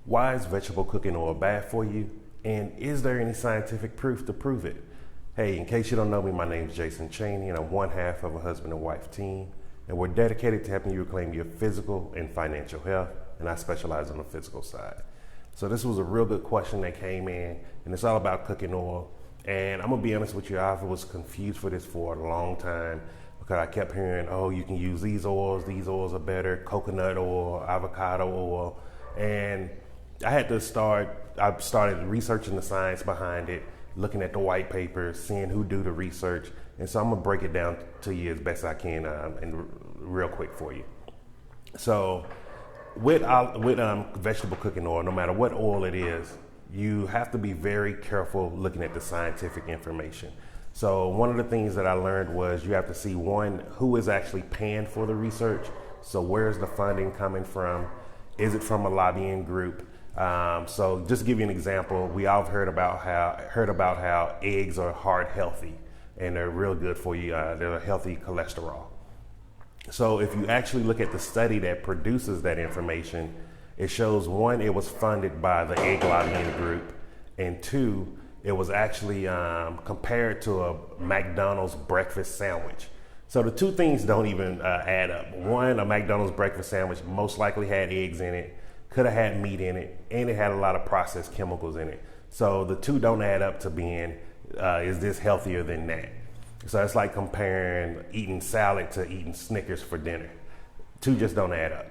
Why is vegetable cooking oil bad for you? And is there any scientific proof to prove it? Hey, in case you don't know me, my name is Jason Chaney, and I'm one half of a husband and wife team. And we're dedicated to helping you reclaim your physical and financial health, and I specialize on the physical side. So this was a real good question that came in, and it's all about cooking oil. And I'm gonna be honest with you, I was confused for this for a long time because I kept hearing, oh, you can use these oils are better, coconut oil, avocado oil. And I started researching the science behind it, looking at the white papers, seeing who do the research. And so I'm gonna break it down to you as best I can and real quick for you. So with vegetable cooking oil, no matter what oil it is, you have to be very careful looking at the scientific information. So one of the things that I learned was you have to see, one, who is actually paying for the research. So where's the funding coming from? Is it from a lobbying group? So just to give you an example, we all heard about how eggs are heart healthy and they're real good for you. They're a healthy cholesterol. So if you actually look at the study that produces that information, it shows, one, it was funded by the egg lobbying group, and two, it was actually compared to a McDonald's breakfast sandwich. So the two things don't even add up. One, a McDonald's breakfast sandwich most likely had eggs in it, could have had meat in it, and it had a lot of processed chemicals in it. So the two don't add up to being, is this healthier than that? So it's like comparing eating salad to eating Snickers for dinner. Two just don't add up.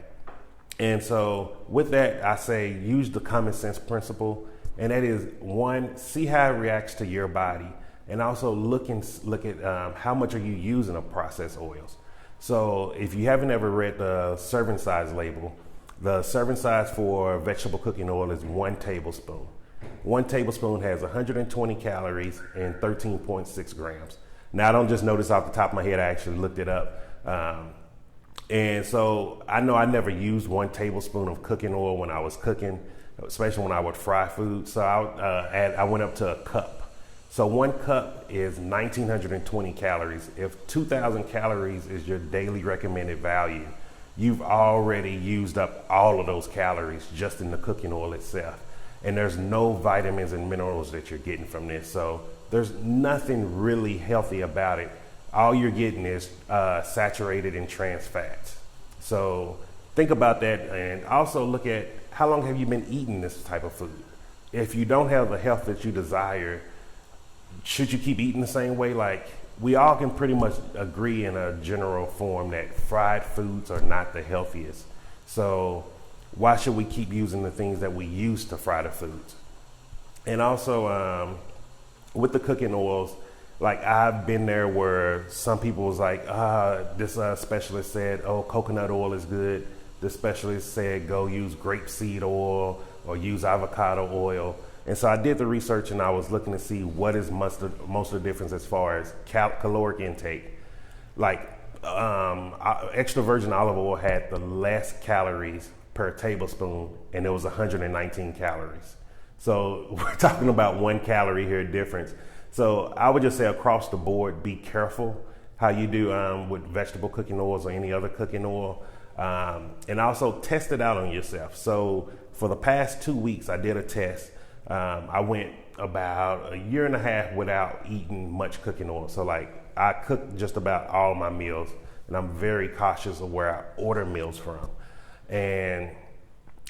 And so with that, I say use the common sense principle, and that is, one, see how it reacts to your body, and also look at how much are you using of processed oils. So if you haven't ever read the serving size label, the serving size for vegetable cooking oil is 1 tablespoon. 1 tablespoon has 120 calories and 13.6 grams. Now, I don't just know this off the top of my head, I actually looked it up. And so I know I never used 1 tablespoon of cooking oil when I was cooking, especially when I would fry food. So I went up to a cup. So 1 cup is 1,920 calories. If 2,000 calories is your daily recommended value, you've already used up all of those calories just in the cooking oil itself. And there's no vitamins and minerals that you're getting from this. So there's nothing really healthy about it. All you're getting is saturated and trans fats. So think about that, and also look at how long have you been eating this type of food. If you don't have the health that you desire, should you keep eating the same way? Like, we all can pretty much agree in a general form that fried foods are not the healthiest. So why should we keep using the things that we use to fry the foods? And also with the cooking oils, like, I've been there where some people was like, this specialist said, oh, coconut oil is good. This specialist said, go use grapeseed oil or use avocado oil. And so I did the research, and I was looking to see what is most of the difference as far as caloric intake. Like, extra virgin olive oil had the less calories per tablespoon, and it was 119 calories. So we're talking about 1 calorie here difference. So I would just say across the board, be careful how you do with vegetable cooking oils or any other cooking oil. And also test it out on yourself. So for the past 2 weeks, I did a test. I went about 1.5 years without eating much cooking oil. So like, I cook just about all my meals, and I'm very cautious of where I order meals from. And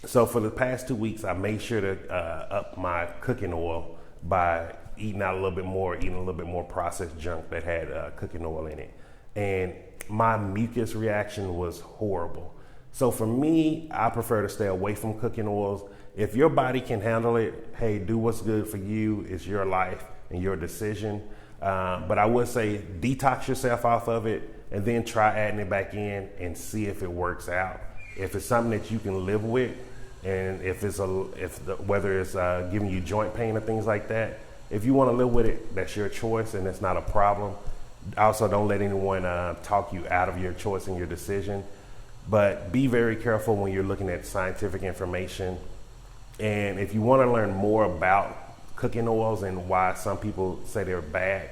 so for the past 2 weeks, I made sure to up my cooking oil by eating out a little bit more, eating a little bit more processed junk that had cooking oil in it. And my mucus reaction was horrible. So for me, I prefer to stay away from cooking oils. If your body can handle it, hey, do what's good for you. It's your life and your decision. But I would say detox yourself off of it and then try adding it back in and see if it works out. If it's something that you can live with, and whether it's giving you joint pain or things like that, if you want to live with it, that's your choice and it's not a problem. Also, don't let anyone talk you out of your choice and your decision. But be very careful when you're looking at scientific information. And if you want to learn more about cooking oils and why some people say they're bad,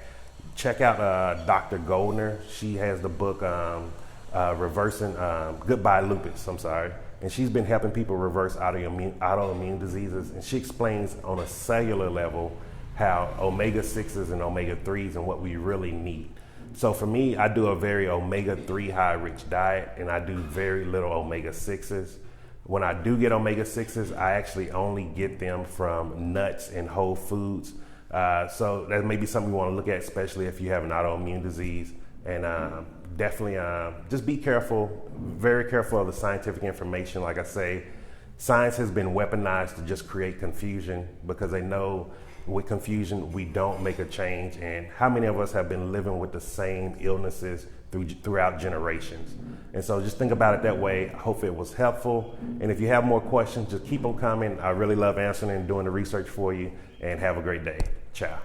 check out Dr. Goldner. She has the book Goodbye Lupus. and she's been helping people reverse autoimmune diseases. And she explains on a cellular level how omega-6s and omega-3s and what we really need. So for me, I do a very omega-3 high-rich diet, and I do very little omega-6s. When I do get omega-6s, I actually only get them from nuts and whole foods. So that may be something we want to look at, especially if you have an autoimmune disease. And definitely just be careful, very careful of the scientific information. Like I say, science has been weaponized to just create confusion, because they know with confusion, we don't make a change. And how many of us have been living with the same illnesses throughout generations? And so just think about it that way. I hope it was helpful. And if you have more questions, just keep them coming. I really love answering and doing the research for you. And have a great day. Ciao.